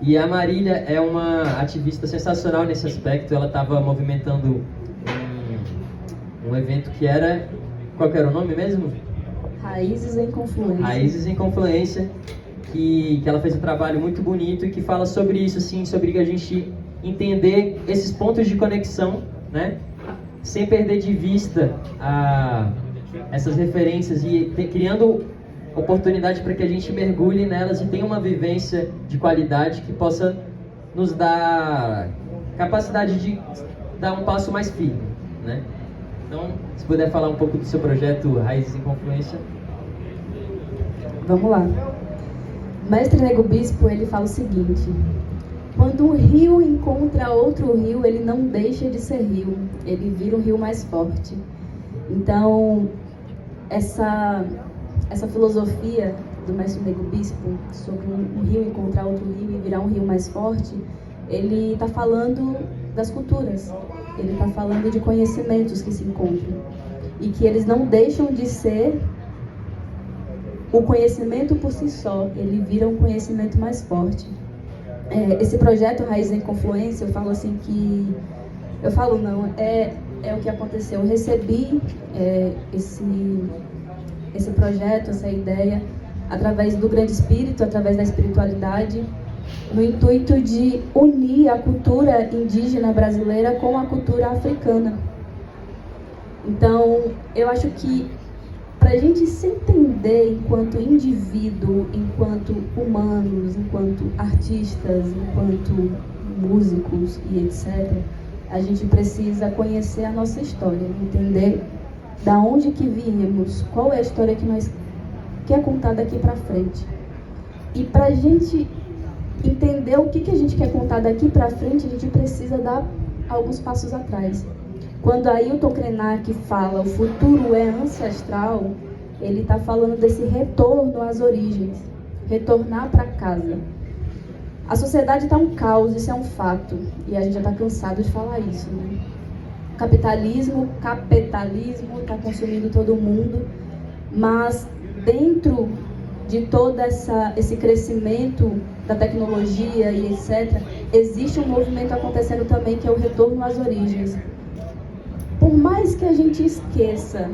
E a Marília é uma ativista sensacional nesse aspecto. Ela estava movimentando um evento que era... Qual que era o nome mesmo? Raízes em Confluência. Raízes em Confluência, que ela fez um trabalho muito bonito e que fala sobre isso, assim, sobre a gente entender esses pontos de conexão, né, sem perder de vista essas referências e criando oportunidade para que a gente mergulhe nelas e tenha uma vivência de qualidade que possa nos dar capacidade de dar um passo mais firme, né? Então, se puder falar um pouco do seu projeto Raízes em Confluência. Vamos lá. Mestre Nego Bispo, ele fala o seguinte: quando um rio encontra outro rio, ele não deixa de ser rio, ele vira um rio mais forte. Então, essa filosofia do Mestre Nego Bispo sobre um rio encontrar outro rio e virar um rio mais forte, ele está falando das culturas, ele está falando de conhecimentos que se encontram e que eles não deixam de ser o conhecimento por si só, ele vira um conhecimento mais forte. Esse projeto Raiz em Confluência, eu falo assim que... Eu falo não, é o que aconteceu. Eu recebi esse projeto, essa ideia, através do Grande Espírito, através da espiritualidade, no intuito de unir a cultura indígena brasileira com a cultura africana. Então, eu acho que para a gente se entender enquanto indivíduo, enquanto humanos, enquanto artistas, enquanto músicos e etc., a gente precisa conhecer a nossa história, entender da onde que viemos, qual é a história que é contada daqui para frente. E para a gente entender o que a gente quer contar daqui para frente, a gente precisa dar alguns passos atrás. Quando Ailton Krenak fala o futuro é ancestral, ele está falando desse retorno às origens, retornar para casa. A sociedade está um caos, isso é um fato, e a gente já está cansado de falar isso, né? Capitalismo está consumindo todo mundo, mas dentro de todo esse crescimento da tecnologia e etc., existe um movimento acontecendo também que é o retorno às origens. Por mais que a gente esqueça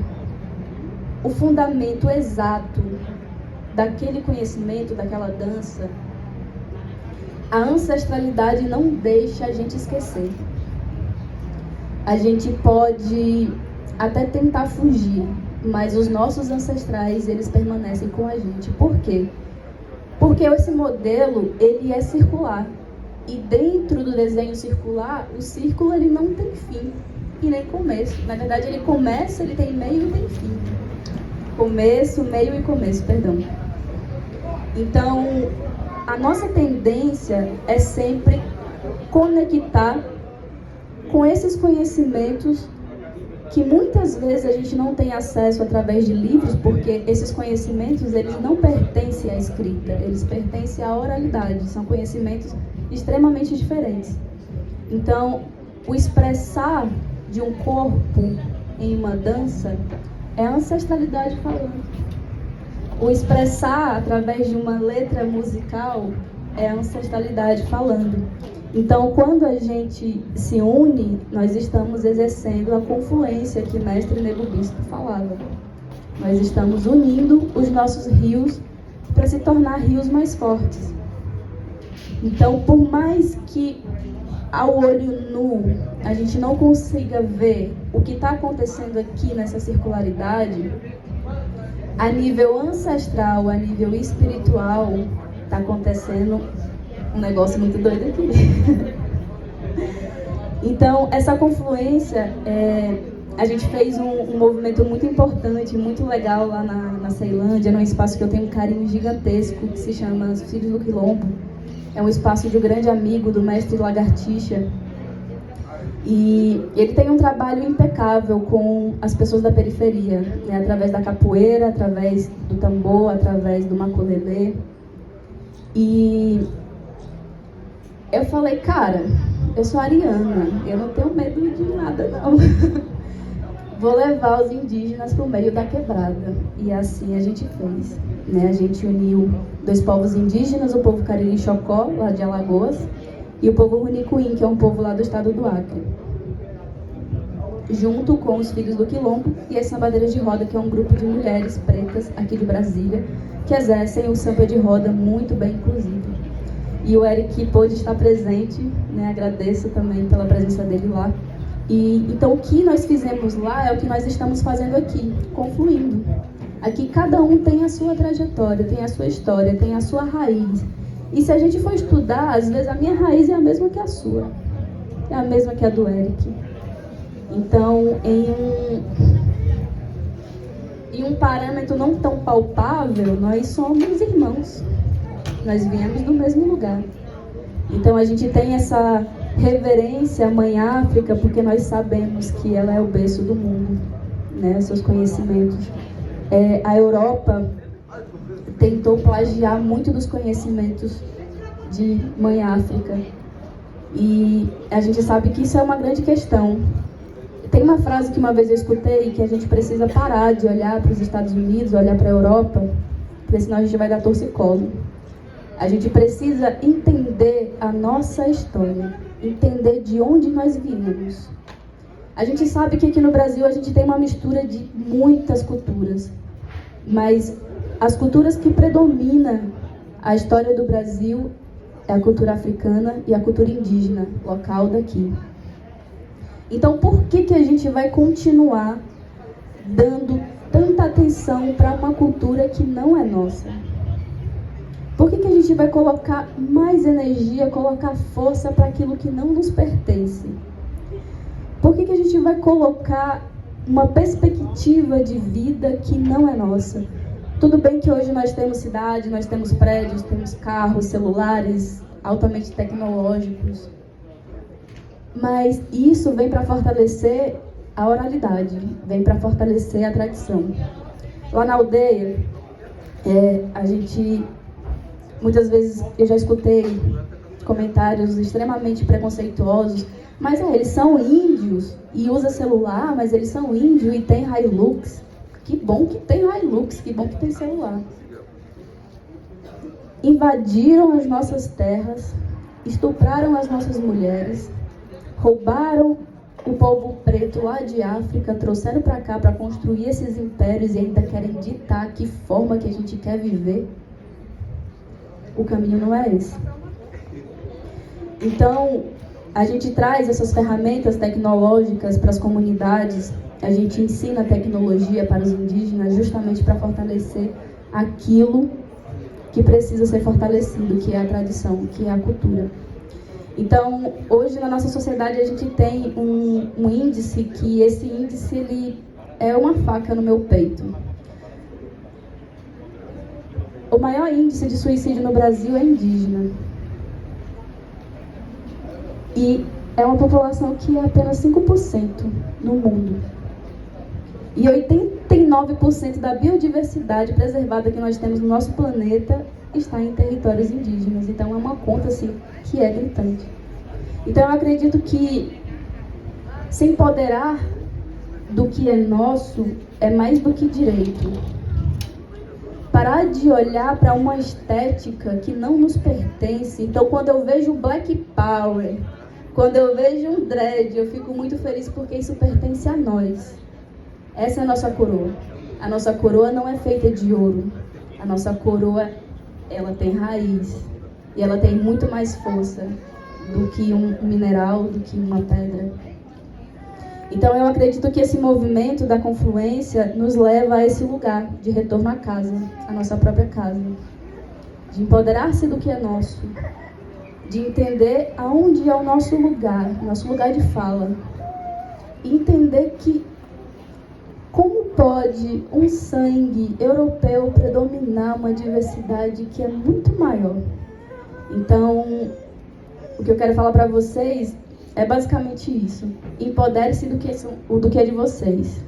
o fundamento exato daquele conhecimento, daquela dança, a ancestralidade não deixa a gente esquecer. A gente pode até tentar fugir, mas os nossos ancestrais, eles permanecem com a gente. Por quê? Porque esse modelo, ele é circular. E dentro do desenho circular, o círculo ele não tem fim e nem começo. Na verdade, ele começa, ele tem meio e tem fim. Começo, meio e começo, perdão. Então, a nossa tendência é sempre conectar com esses conhecimentos que muitas vezes a gente não tem acesso através de livros, porque esses conhecimentos, eles não pertencem à escrita, eles pertencem à oralidade, são conhecimentos extremamente diferentes. Então, o expressar de um corpo em uma dança é a ancestralidade falando. O expressar através de uma letra musical é a ancestralidade falando. Então, quando a gente se une, nós estamos exercendo a confluência que Mestre Nego Bispo falava. Nós estamos unindo os nossos rios para se tornar rios mais fortes. Então, por mais que ao olho nu a gente não consiga ver o que está acontecendo aqui nessa circularidade, a nível ancestral, a nível espiritual, está acontecendo um negócio muito doido aqui. Então, essa confluência, a gente fez um movimento muito importante, muito legal lá na Ceilândia, num espaço que eu tenho um carinho gigantesco, que se chama Os Filhos do Quilombo. É um espaço de um grande amigo do mestre Lagartixa. E ele tem um trabalho impecável com as pessoas da periferia, né? Através da capoeira, através do tambor, através do maculelê. E eu falei, cara, eu sou ariana, eu não tenho medo de nada, não. Vou levar os indígenas para o meio da quebrada. E assim a gente fez, né? A gente uniu 2 povos indígenas, o povo Cariri-Chocó, lá de Alagoas, e o povo Runicuim, que é um povo lá do estado do Acre, junto com os Filhos do Quilombo e as Sambadeiras de Roda, que é um grupo de mulheres pretas aqui de Brasília, que exercem o samba de roda muito bem, inclusive. E o Eric pôde estar presente, né? Agradeço também pela presença dele lá. E então o que nós fizemos lá é o que nós estamos fazendo aqui, confluindo. Aqui cada um tem a sua trajetória, tem a sua história, tem a sua raiz. E se a gente for estudar, às vezes a minha raiz é a mesma que a sua, é a mesma que a do Eric. Então, em um parâmetro não tão palpável, nós somos irmãos. Nós viemos do mesmo lugar. Então, a gente tem essa reverência à Mãe África, porque nós sabemos que ela é o berço do mundo, né? Seus conhecimentos. A Europa tentou plagiar muito dos conhecimentos de Mãe África. E a gente sabe que isso é uma grande questão. Tem uma frase que uma vez eu escutei, que a gente precisa parar de olhar para os Estados Unidos, olhar para a Europa, porque senão a gente vai dar torcicolo. A gente precisa entender a nossa história, entender de onde nós viemos. A gente sabe que aqui no Brasil a gente tem uma mistura de muitas culturas, mas as culturas que predominam a história do Brasil é a cultura africana e a cultura indígena, local daqui. Então, por que a gente vai continuar dando tanta atenção para uma cultura que não é nossa? Por que a gente vai colocar mais energia, colocar força para aquilo que não nos pertence? Por que a gente vai colocar uma perspectiva de vida que não é nossa? Tudo bem que hoje nós temos cidade, nós temos prédios, temos carros, celulares altamente tecnológicos, mas isso vem para fortalecer a oralidade, vem para fortalecer a tradição. Lá na aldeia, a gente, muitas vezes eu já escutei comentários extremamente preconceituosos, mas eles são índios e usam celular, mas eles são índios e tem Hilux. Que bom que tem Hilux, que bom que tem celular. Invadiram as nossas terras, estupraram as nossas mulheres, roubaram o povo preto lá de África, trouxeram para cá para construir esses impérios e ainda querem ditar que forma que a gente quer viver. O caminho não é esse. Então, a gente traz essas ferramentas tecnológicas para as comunidades, a gente ensina a tecnologia para os indígenas justamente para fortalecer aquilo que precisa ser fortalecido, que é a tradição, que é a cultura. Então, hoje na nossa sociedade a gente tem um índice, que esse índice ele é uma faca no meu peito. O maior índice de suicídio no Brasil é indígena. E é uma população que é apenas 5% no mundo. E 89% da biodiversidade preservada que nós temos no nosso planeta está em territórios indígenas. Então é uma conta assim que é gritante. Então eu acredito que se empoderar do que é nosso é mais do que direito. Parar de olhar para uma estética que não nos pertence. Então quando eu vejo Black Power, quando eu vejo um dread, eu fico muito feliz porque isso pertence a nós. Essa é a nossa coroa. A nossa coroa não é feita de ouro. A nossa coroa, ela tem raiz. E ela tem muito mais força do que um mineral, do que uma pedra. Então eu acredito que esse movimento da confluência nos leva a esse lugar de retorno à casa, à nossa própria casa. De empoderar-se do que é nosso. De entender aonde é o nosso lugar de fala. E entender que como pode um sangue europeu predominar uma diversidade que é muito maior? Então, o que eu quero falar para vocês é basicamente isso. Empodere-se do que é de vocês.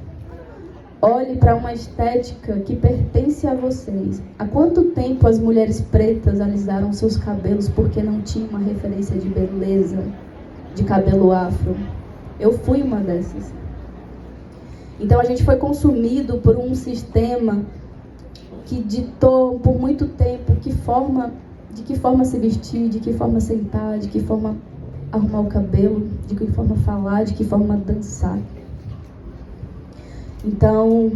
Olhe para uma estética que pertence a vocês. Há quanto tempo as mulheres pretas alisaram seus cabelos porque não tinha uma referência de beleza, de cabelo afro? Eu fui uma dessas. Então a gente foi consumido por um sistema que ditou por muito tempo de que forma se vestir, de que forma sentar, de que forma arrumar o cabelo, de que forma falar, de que forma dançar. Então,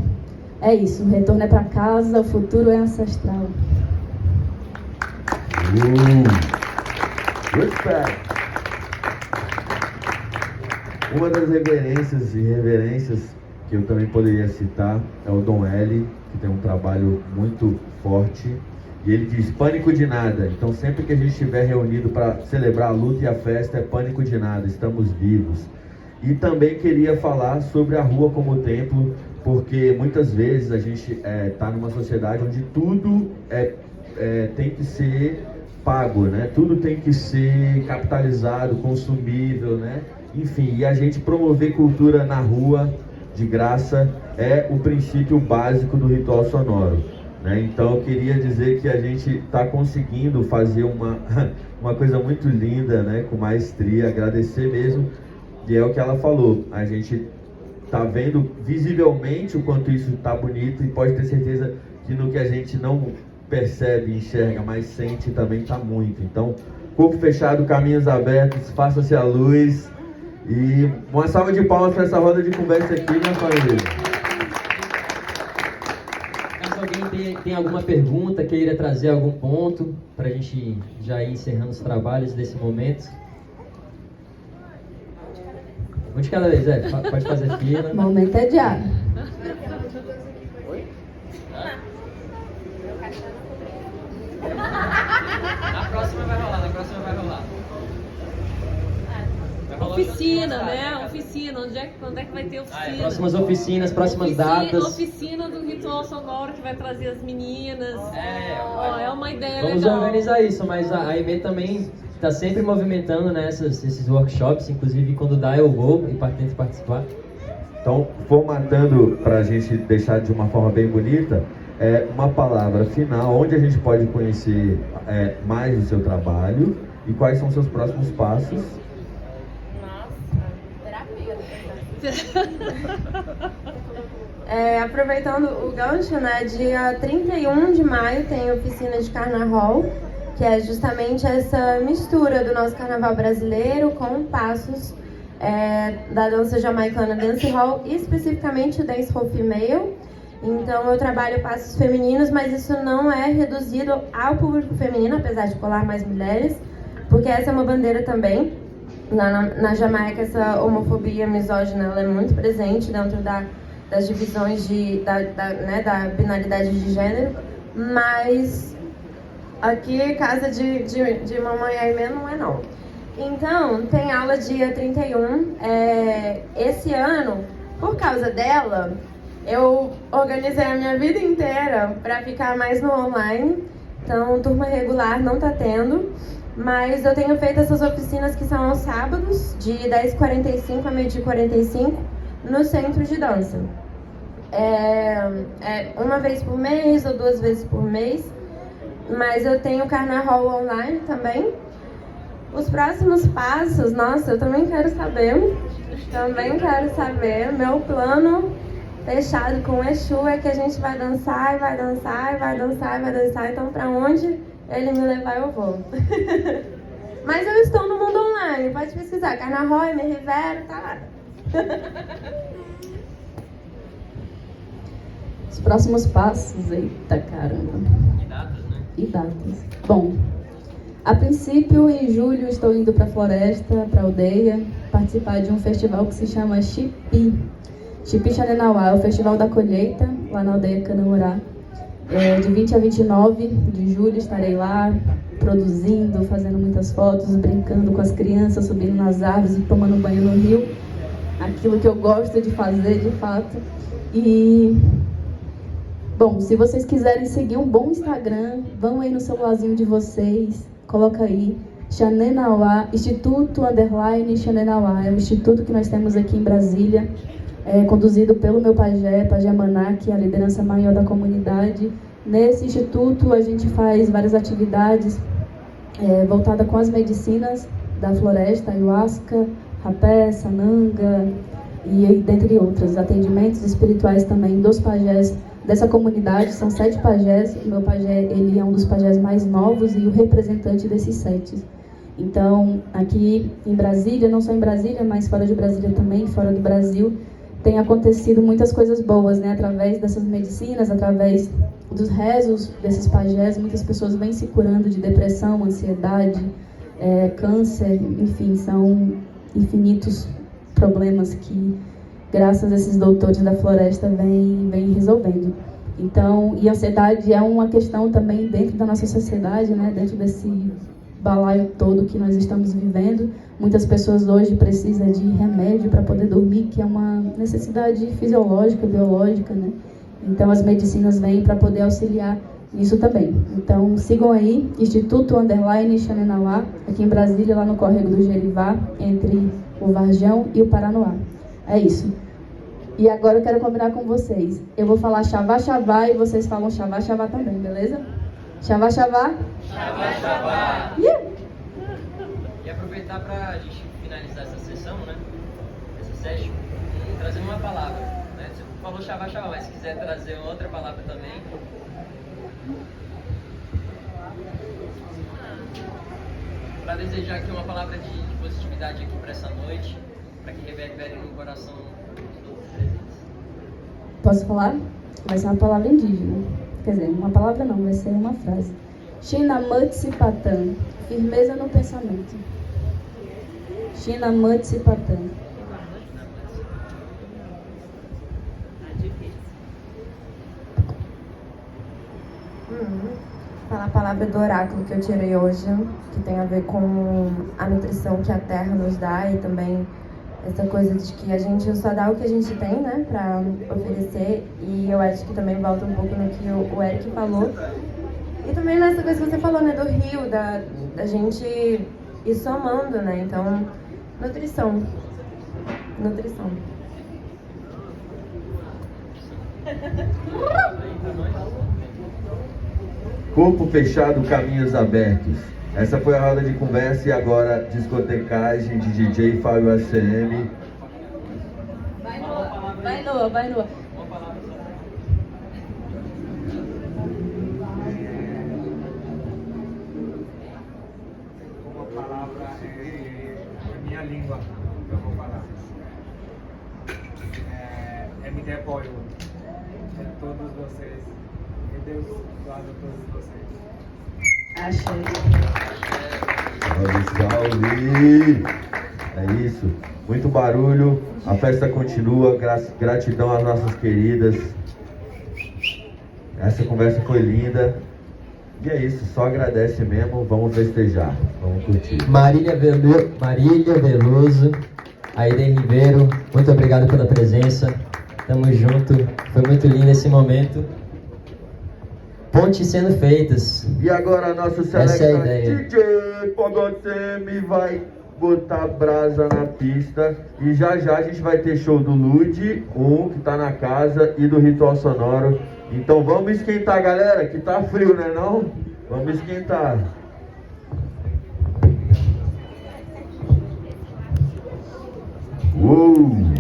é isso. O retorno é para casa, o futuro é ancestral. Respect. Uma das reverências e reverências que eu também poderia citar é o Dom L, que tem um trabalho muito forte. E ele diz, pânico de nada. Então sempre que a gente estiver reunido para celebrar a luta e a festa, é pânico de nada, estamos vivos. E também queria falar sobre a rua como templo, porque muitas vezes a gente está numa sociedade onde tudo tem que ser pago, né? Tudo tem que ser capitalizado, consumível, né? Enfim, e a gente promover cultura na rua, de graça, é o princípio básico do ritual sonoro. Então eu queria dizer que a gente está conseguindo fazer uma coisa muito linda, né, com maestria, agradecer mesmo, e é o que ela falou, a gente está vendo visivelmente o quanto isso está bonito e pode ter certeza que no que a gente não percebe, enxerga, mas sente também está muito. Então, corpo fechado, caminhos abertos, faça-se a luz e uma salva de palmas para essa roda de conversa aqui, minha família. Alguém tem alguma pergunta, queira trazer algum ponto para a gente já ir encerrando os trabalhos desse momento? Um de cada vez, pode fazer fila. O momento é diário. Na próxima vai rolar. Oficina, né? Oficina. Quando é que vai ter oficina? Próximas oficinas, próximas datas. Oficina do ritual sonoro que vai trazer as meninas. É uma ideia Vamos legal. organizar isso, mas a AIB também está sempre movimentando, né, esses workshops, inclusive quando dá eu vou e tento participar. Então, formatando para a gente deixar de uma forma bem bonita, uma palavra final, onde a gente pode conhecer mais do seu trabalho e quais são os seus próximos passos. Aproveitando o gancho, né, dia 31 de maio tem oficina de carnaval, que é justamente essa mistura do nosso carnaval brasileiro com passos da dança jamaicana dancehall, e especificamente o dancehall female. Então eu trabalho passos femininos, mas isso não é reduzido ao público feminino, apesar de colar mais mulheres, porque essa é uma bandeira também. Na Jamaica, essa homofobia misógina ela é muito presente dentro das divisões da binaridade de gênero, mas aqui, casa de mamãe Aimee não é não. Então, tem aula dia 31. Esse ano, por causa dela, eu organizei a minha vida inteira para ficar mais no online. Então, turma regular não tá tendo. Mas eu tenho feito essas oficinas que são aos sábados, de 10h45 a meio-dia 45, no centro de dança. é uma vez por mês ou 2 vezes por mês. Mas eu tenho carnaval online também. Os próximos passos, nossa, eu também quero saber. Meu plano fechado com o Exu é que a gente vai dançar, e vai dançar, e vai dançar, e vai dançar. Então, pra onde ele me levar, eu vou. Mas eu estou no mundo online, pode pesquisar. Carnaval, Emer Rivero, tá lá. Os próximos passos, eita caramba. E datas, né? E datas. Bom, a princípio, em julho, estou indo para a floresta, para a aldeia, participar de um festival que se chama Xipi. Xipi Xanenauá, é o Festival da Colheita, lá na aldeia Canamurá. De 20 a 29 de julho estarei lá, produzindo, fazendo muitas fotos, brincando com as crianças, subindo nas árvores e tomando banho no rio. Aquilo que eu gosto de fazer, de fato. E... bom, se vocês quiserem seguir um bom Instagram, vão aí no celularzinho de vocês, coloca aí, Xanenauá, Instituto _ Xanenauá, é o instituto que nós temos aqui em Brasília, conduzido pelo meu pajé Maná, que é a liderança maior da comunidade. Nesse instituto a gente faz várias atividades voltadas com as medicinas da floresta, ayahuasca, rapé, sananga, e dentre outros, atendimentos espirituais também dos pajés dessa comunidade. São 7 pajés, o meu pajé ele é um dos pajés mais novos e o representante desses 7. Então, aqui em Brasília, não só em Brasília, mas fora de Brasília também, fora do Brasil, tem acontecido muitas coisas boas, né? Através dessas medicinas, através dos rezos desses pajés, muitas pessoas vêm se curando de depressão, ansiedade, câncer, enfim, são infinitos problemas que, graças a esses doutores da floresta, vem resolvendo. Então, e a ansiedade é uma questão também dentro da nossa sociedade, né? Dentro desse balaio todo que nós estamos vivendo. Muitas pessoas hoje precisam de remédio para poder dormir, que é uma necessidade fisiológica, biológica, né? Então, as medicinas vêm para poder auxiliar nisso também. Então, sigam aí, Instituto _ Xanenauá, aqui em Brasília, lá no Córrego do Gerivá, entre o Varjão e o Paranoá. É isso. E agora eu quero combinar com vocês. Eu vou falar Xavá, Xavá, e vocês falam Xavá, Xavá também, beleza? Xavá, Xavá. Xavá, xavá. Yeah. E aproveitar para a gente finalizar essa sessão, né? Essa session, trazendo uma palavra, né? Você falou Xavá, Xavá, mas se quiser trazer outra palavra também. Para desejar aqui uma palavra de positividade aqui para essa noite, para que reverbere no coração de todos os presentes. Posso falar? Vai ser uma palavra indígena. Quer dizer, uma palavra não, vai ser uma frase. Shinamatsipatan, firmeza no pensamento. Shinamatsipatan. Falar a palavra do oráculo que eu tirei hoje, que tem a ver com a nutrição que a terra nos dá e também essa coisa de que a gente só dá o que a gente tem, né, pra oferecer. E eu acho que também volta um pouco no que o Eric falou. E também nessa coisa que você falou, né, do rio, da gente ir somando, né, então, nutrição. Corpo fechado, caminhos abertos. Essa foi a roda de conversa e agora discotecagem de DJ Fábio ACM. Vai, Noah. Uma palavra em minha língua que eu vou falar. Me dê apoio de todos vocês. Que Deus guarde todos vocês. Achei. Salve! É isso. Muito barulho. A festa continua. Gratidão às nossas queridas. Essa conversa foi linda. E é isso. Só agradece mesmo. Vamos festejar. Vamos curtir. Marília Veloso, Aiden Ribeiro, muito obrigado pela presença. Tamo junto. Foi muito lindo esse momento. Pontes sendo feitas. E agora nosso Essa é a select ideia. DJ Pogotemi vai botar brasa na pista. E já já a gente vai ter show do Lude, que tá na casa, e do Ritual Sonoro. Então vamos esquentar, galera, que tá frio, né não? Vamos esquentar. Uou!